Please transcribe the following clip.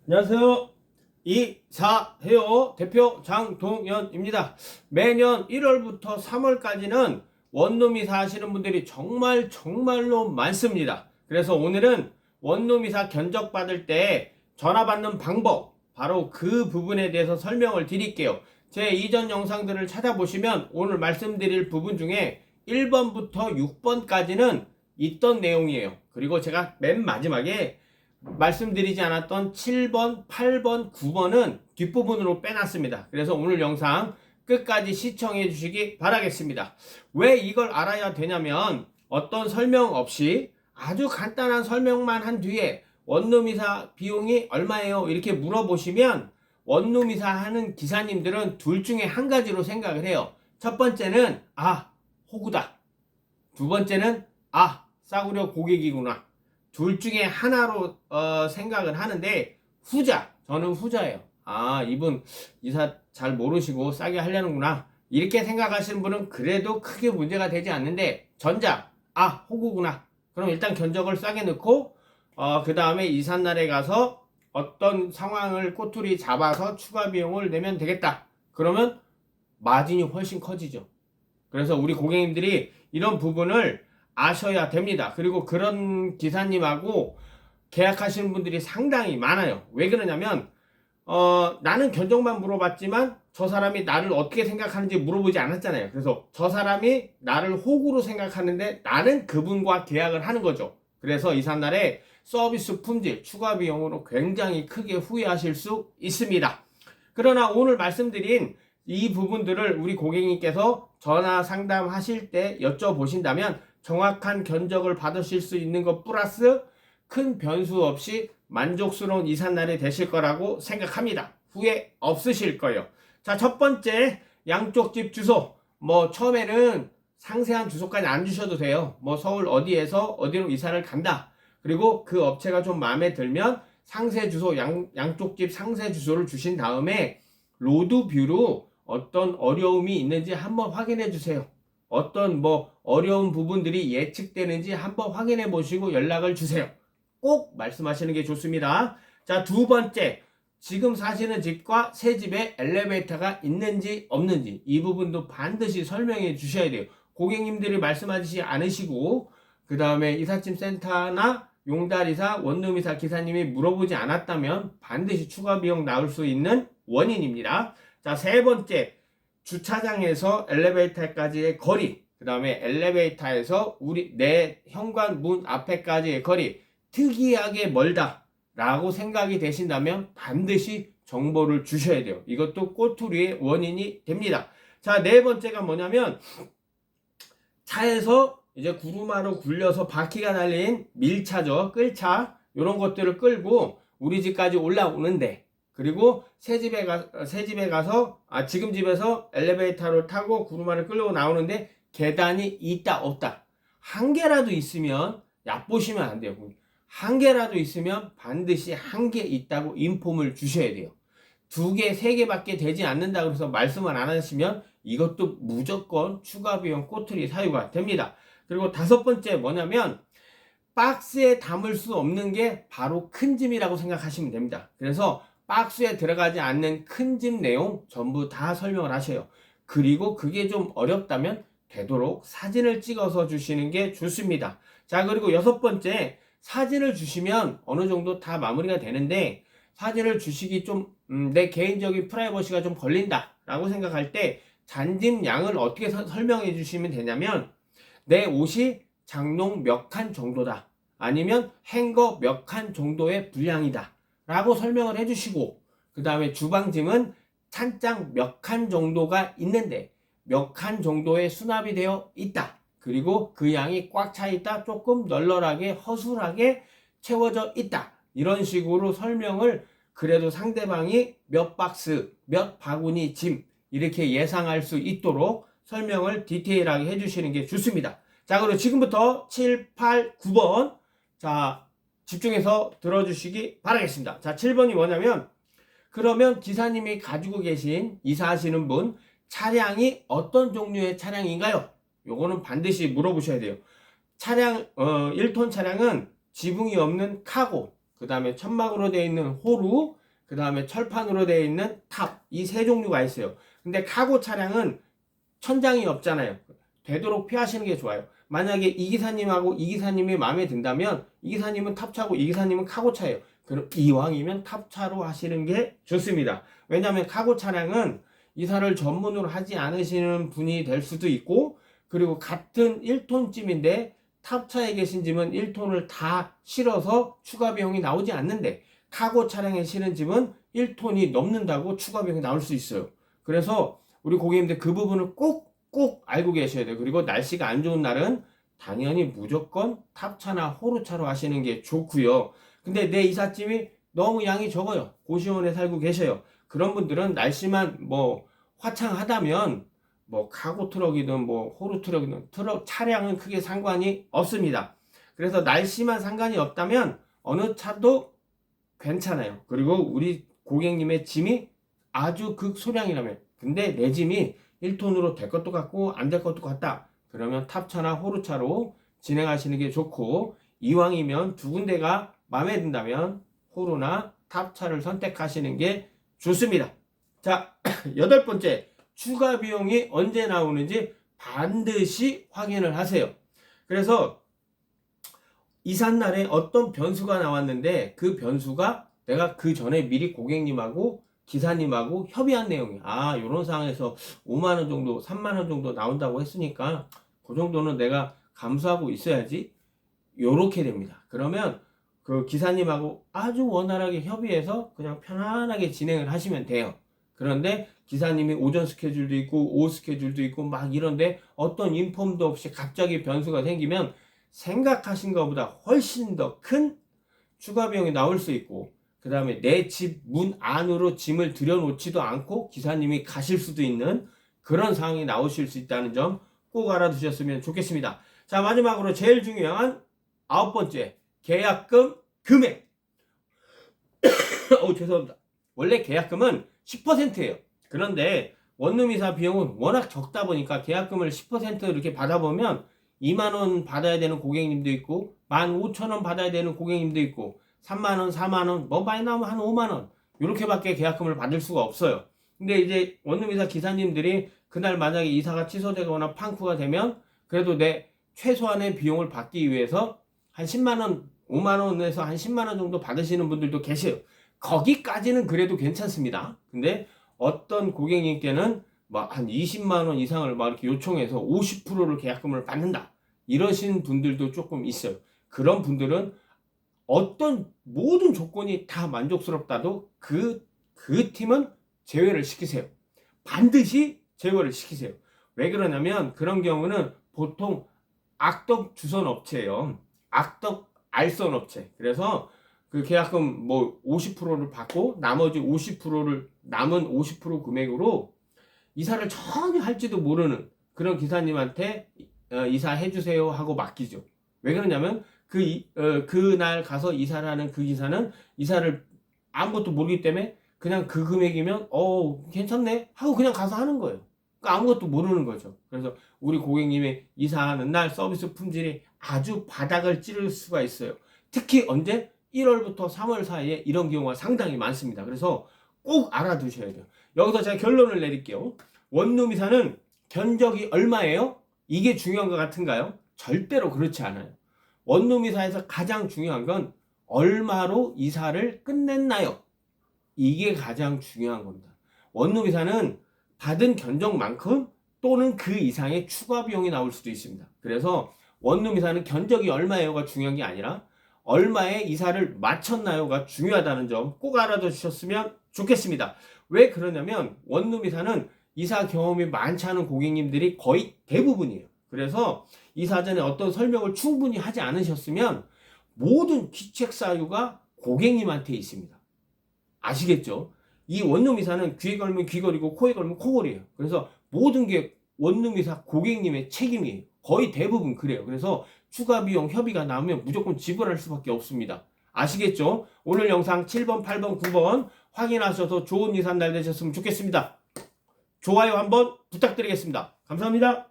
안녕하세요. 이사해요 대표 장동현입니다. 매년 1월부터 3월까지는 원룸이사 하시는 분들이 정말로 많습니다. 그래서 오늘은 원룸이사 견적 받을 때 전화 받는 방법, 바로 그 부분에 대해서 설명을 드릴게요. 제 이전 영상들을 찾아보시면 오늘 말씀드릴 부분 중에 1번부터 6번까지는 있던 내용이에요. 그리고 제가 맨 마지막에 말씀드리지 않았던 7번, 8번, 9번은 뒷부분으로 빼놨습니다. 그래서 오늘 영상 끝까지 시청해 주시기 바라겠습니다. 왜 이걸 알아야 되냐면 어떤 설명 없이 아주 간단한 설명만 한 뒤에 원룸이사 비용이 얼마예요? 이렇게 물어보시면 원룸이사 하는 기사님들은 둘 중에 한 가지로 생각을 해요. 첫 번째는 호구다. 두 번째는 싸구려 고객이구나. 둘 중에 하나로 생각을 하는데 저는 후자예요. 이분 이사 잘 모르시고 싸게 하려는구나, 이렇게 생각하시는 분은 그래도 크게 문제가 되지 않는데, 전자 호구구나, 그럼 일단 견적을 싸게 넣고 그 다음에 이삿날에 가서 어떤 상황을 꼬투리 잡아서 추가 비용을 내면 되겠다. 그러면 마진이 훨씬 커지죠. 그래서 우리 고객님들이 이런 부분을 아셔야 됩니다. 그리고 그런 기사님하고 계약하시는 분들이 상당히 많아요. 왜 그러냐면 나는 견적만 물어봤지만 저 사람이 나를 어떻게 생각하는지 물어보지 않았잖아요. 그래서 저 사람이 나를 호구로 생각하는데 나는 그분과 계약을 하는 거죠. 그래서 이삿날에 서비스 품질, 추가 비용으로 굉장히 크게 후회하실 수 있습니다. 그러나 오늘 말씀드린 이 부분들을 우리 고객님께서 전화 상담하실 때 여쭤보신다면 정확한 견적을 받으실 수 있는 것 플러스 큰 변수 없이 만족스러운 이삿날이 되실 거라고 생각합니다. 후회 없으실 거예요. 자, 첫 번째, 양쪽 집 주소. 처음에는 상세한 주소까지 안 주셔도 돼요. 서울 어디에서 어디로 이사를 간다. 그리고 그 업체가 좀 마음에 들면 상세 주소, 양쪽 집 상세 주소를 주신 다음에 로드뷰로 어떤 어려움이 있는지 한번 확인해 주세요. 어떤 어려운 부분들이 예측되는지 한번 확인해 보시고 연락을 주세요. 꼭 말씀하시는 게 좋습니다. 자, 두 번째, 지금 사시는 집과 새 집에 엘리베이터가 있는지 없는지, 이 부분도 반드시 설명해 주셔야 돼요. 고객님들이 말씀하시지 않으시고 그 다음에 이삿짐 센터나 용달이사, 원룸이사 기사님이 물어보지 않았다면 반드시 추가 비용 나올 수 있는 원인입니다. 자, 세 번째, 주차장에서 엘리베이터까지의 거리, 그 다음에 엘리베이터에서 내 현관 문 앞에까지의 거리, 특이하게 멀다 라고 생각이 되신다면 반드시 정보를 주셔야 돼요. 이것도 꼬투리의 원인이 됩니다. 자, 네 번째가 뭐냐면 차에서 이제 구루마로 굴려서 바퀴가 달린 밀차죠. 끌차. 이런 것들을 끌고 우리 집까지 올라오는데, 그리고 새 집에 가서 지금 집에서 엘리베이터를 타고 구루마를 끌고 나오는데 계단이 있다 없다. 한 개라도 있으면 얕보시면 안 돼요. 한 개라도 있으면 반드시 한 개 있다고 인폼을 주셔야 돼요. 두 개, 세 개밖에 되지 않는다고 해서 말씀을 안 하시면 이것도 무조건 추가 비용 꼬투리 사유가 됩니다. 그리고 다섯 번째 뭐냐면 박스에 담을 수 없는 게 바로 큰 짐이라고 생각하시면 됩니다. 그래서 박스에 들어가지 않는 큰 짐 내용 전부 다 설명을 하셔요. 그리고 그게 좀 어렵다면 되도록 사진을 찍어서 주시는 게 좋습니다. 자, 그리고 여섯 번째, 사진을 주시면 어느 정도 다 마무리가 되는데, 사진을 주시기 좀 내 개인적인 프라이버시가 좀 걸린다 라고 생각할 때 잔짐 양을 어떻게 설명해 주시면 되냐면, 내 옷이 장롱 몇 칸 정도다, 아니면 행거 몇 칸 정도의 분량이다 라고 설명을 해주시고, 그 다음에 주방짐은 찬장 몇 칸 정도가 있는데 몇 칸 정도의 수납이 되어 있다, 그리고 그 양이 꽉 차 있다, 조금 널널하게 허술하게 채워져 있다, 이런 식으로 설명을, 그래도 상대방이 몇 박스 몇 바구니 짐 이렇게 예상할 수 있도록 설명을 디테일하게 해주시는 게 좋습니다. 자, 그리고 지금부터 7, 8, 9번 자, 집중해서 들어주시기 바라겠습니다. 자, 7번이 뭐냐면, 그러면 기사님이 가지고 계신 이사하시는 분 차량이 어떤 종류의 차량인가요? 요거는 반드시 물어보셔야 돼요. 차량 1톤 차량은 지붕이 없는 카고, 그 다음에 천막으로 되어 있는 호루, 그 다음에 철판으로 되어 있는 탑, 이 세 종류가 있어요. 근데 카고 차량은 천장이 없잖아요. 되도록 피하시는 게 좋아요. 만약에 이 기사님하고 이 기사님이 마음에 든다면 이 기사님은 탑차고 이 기사님은 카고차예요. 그럼 이왕이면 탑차로 하시는 게 좋습니다. 왜냐하면 카고 차량은 이사를 전문으로 하지 않으시는 분이 될 수도 있고, 그리고 같은 1톤쯤인데 탑차에 계신 집은 1톤을 다 실어서 추가 비용이 나오지 않는데 카고 차량에 실은 집은 1톤이 넘는다고 추가 비용이 나올 수 있어요. 그래서 우리 고객님들 그 부분을 꼭 알고 계셔야 돼요. 그리고 날씨가 안 좋은 날은 당연히 무조건 탑차나 호루차로 하시는 게 좋고요. 근데 내 이삿짐이 너무 양이 적어요. 고시원에 살고 계셔요. 그런 분들은 날씨만 뭐 화창하다면 뭐 카고 트럭이든 뭐 호루 트럭이든 트럭 차량은 크게 상관이 없습니다. 그래서 날씨만 상관이 없다면 어느 차도 괜찮아요. 그리고 우리 고객님의 짐이 아주 극소량이라면, 근데 내 짐이 1톤으로 될 것도 같고 안 될 것도 같다, 그러면 탑차나 호루차로 진행하시는 게 좋고, 이왕이면 두 군데가 마음에 든다면 호루나 탑차를 선택하시는 게 좋습니다. 자, 여덟 번째, 추가 비용이 언제 나오는지 반드시 확인을 하세요. 그래서 이삿날에 어떤 변수가 나왔는데 그 변수가 내가 그 전에 미리 고객님하고 기사님하고 협의한 내용이야. 아, 요런 상황에서 5만원 정도, 3만원 정도 나온다고 했으니까 그 정도는 내가 감수하고 있어야지. 요렇게 됩니다. 그러면 그 기사님하고 아주 원활하게 협의해서 그냥 편안하게 진행을 하시면 돼요. 그런데 기사님이 오전 스케줄도 있고 오후 스케줄도 있고 막 이런데 어떤 인폼도 없이 갑자기 변수가 생기면 생각하신 것보다 훨씬 더 큰 추가 비용이 나올 수 있고, 그 다음에 내 집 문 안으로 짐을 들여놓지도 않고 기사님이 가실 수도 있는 그런 상황이 나오실 수 있다는 점 꼭 알아두셨으면 좋겠습니다. 자, 마지막으로 제일 중요한 아홉 번째, 계약금 금액. 죄송합니다. 원래 계약금은 10%예요. 그런데 원룸이사 비용은 워낙 적다 보니까 계약금을 10% 이렇게 받아보면 2만원 받아야 되는 고객님도 있고 15,000원 받아야 되는 고객님도 있고 3만원, 4만원, 뭐 많이 나오면 한 5만원 이렇게밖에 계약금을 받을 수가 없어요. 근데 이제 원룸이사 기사님들이 그날 만약에 이사가 취소되거나 팡크가 되면 그래도 내 최소한의 비용을 받기 위해서 한 10만원, 5만원에서 한 10만원 정도 받으시는 분들도 계세요. 거기까지는 그래도 괜찮습니다. 근데 어떤 고객님께는 막 한 20만원 이상을 막 이렇게 요청해서 50%를 계약금을 받는다, 이러신 분들도 조금 있어요. 그런 분들은 어떤 모든 조건이 다 만족스럽다도 그 팀은 제외를 시키세요. 반드시 제외를 시키세요. 왜 그러냐면 그런 경우는 보통 악덕 주선 업체예요. 악덕 알선 업체. 그래서 그 계약금 뭐 50%를 받고 나머지 50%를 남은 50% 금액으로 이사를 전혀 할지도 모르는 그런 기사님한테 이사해 주세요 하고 맡기죠. 왜 그러냐면 그날 가서 이사를 하는 그 기사는 이사를 아무것도 모르기 때문에 그냥 그 금액이면 괜찮네 하고 그냥 가서 하는 거예요. 그러니까 아무것도 모르는 거죠. 그래서 우리 고객님이 이사하는 날 서비스 품질이 아주 바닥을 찌를 수가 있어요. 특히 언제? 1월부터 3월 사이에 이런 경우가 상당히 많습니다. 그래서 꼭 알아두셔야 돼요. 여기서 제가 결론을 내릴게요. 원룸 이사는 견적이 얼마예요? 이게 중요한 것 같은가요? 절대로 그렇지 않아요. 원룸 이사에서 가장 중요한 건 얼마로 이사를 끝냈나요? 이게 가장 중요한 겁니다. 원룸 이사는 받은 견적만큼 또는 그 이상의 추가 비용이 나올 수도 있습니다. 그래서 원룸 이사는 견적이 얼마예요가 중요한 게 아니라 얼마에 이사를 마쳤나요가 중요하다는 점 꼭 알아두셨으면 좋겠습니다. 왜 그러냐면 원룸 이사는 이사 경험이 많지 않은 고객님들이 거의 대부분이에요. 그래서 이사 전에 어떤 설명을 충분히 하지 않으셨으면 모든 귀책 사유가 고객님한테 있습니다. 아시겠죠? 이 원룸 이사는 귀에 걸면 귀걸이고 코에 걸면 코걸이에요. 그래서 모든 게 원룸 이사 고객님의 책임이에요. 거의 대부분 그래요. 그래서 추가 비용 협의가 나오면 무조건 지불할 수밖에 없습니다. 아시겠죠? 오늘 영상 7번, 8번, 9번 확인하셔서 좋은 이삿날 되셨으면 좋겠습니다. 좋아요 한번 부탁드리겠습니다. 감사합니다.